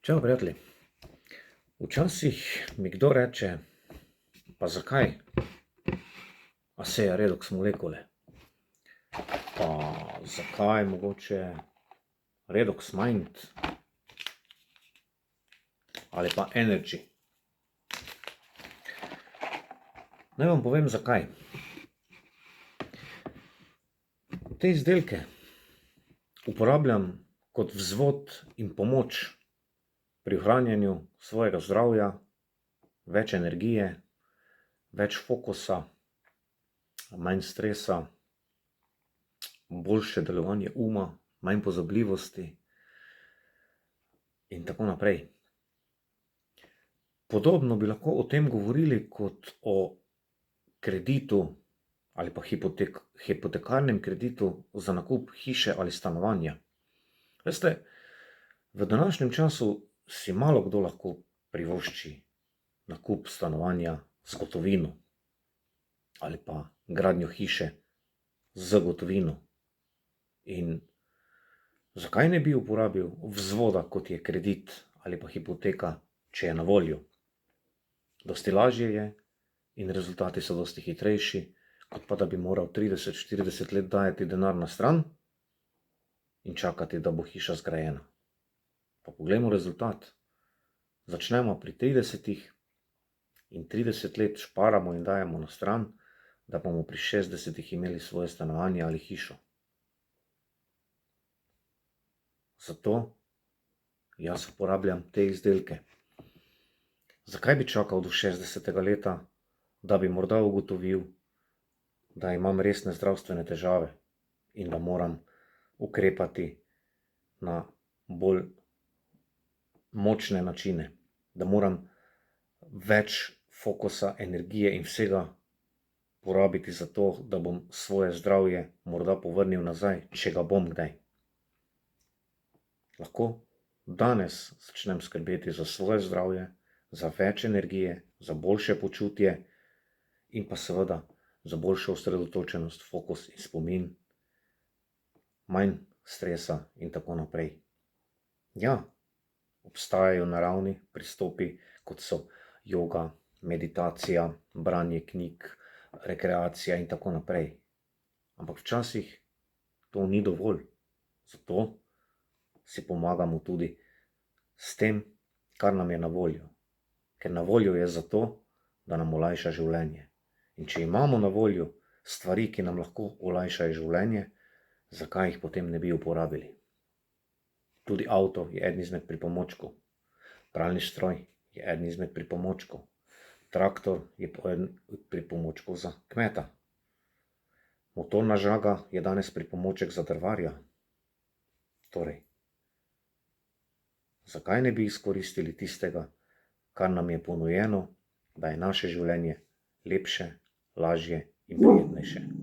Čau, prijatelji. Včasih mi kdo reče, pa zakaj ASEA redoks molekule? Pa zakaj mogoče redoks mind? Ali pa energy? Naj vam povem zakaj. Te izdelke uporabljam kot vzvod in pomoč pri ohranjanju svojega zdravja, več energije, več fokusa, manj stresa, boljše delovanje uma, manj pozabljivosti in tako naprej. Podobno bi lahko o tem govorili kot o kreditu ali pa hipotekarnem kreditu za nakup hiše ali stanovanja. Veste, v današnjem času si malo kdo lahko privošči nakup stanovanja z gotovino ali pa gradnjo hiše z gotovino. In zakaj ne bi uporabil vzvoda, kot je kredit ali pa hipoteka, če je na voljo? Dosti lažje je in rezultati so dosti hitrejši, kot pa da bi moral 30-40 let dajati denar na stran in čakati, da bo hiša zgrajena. Pa poglejmo rezultat. Začnemo pri 30 in 30 let šparamo in dajemo na stran, da bomo pri 60 imeli svoje stanovanje ali hišo. Zato jaz uporabljam te izdelke. Zakaj bi čakal do 60. leta, da bi morda ugotovil, da imam resne zdravstvene težave in da moram ukrepati na bolj močne načine, da moram več fokusa, energije in vsega porabiti za to, da bom svoje zdravje morda povrnil nazaj, če ga bom kdaj. Lahko danes začnem skrbeti za svoje zdravje, za več energije, za boljše počutje in pa seveda za boljšo osredotočenost, fokus in spomin, manj stresa in tako naprej. Ja, obstajajo naravni pristopi, kot so joga, meditacija, branje knjig, rekreacija in tako naprej. Ampak včasih to ni dovolj. Zato si pomagamo tudi s tem, kar nam je na voljo. Ker na voljo je zato, da nam olajša življenje. In če imamo na voljo stvari, ki nam lahko olajšajo življenje, zakaj jih potem ne bi uporabili? Tudi avto je eden izmed pripomočkov. Pralni stroj je eden izmed pripomočkov. Traktor je eden od pripomočkov za kmeta. Motorna žaga je danes pripomoček za drvarja. Torej, zakaj ne bi izkoristili tistega, kar nam je ponujeno, da je naše življenje lepše, lažje in prijetnejše?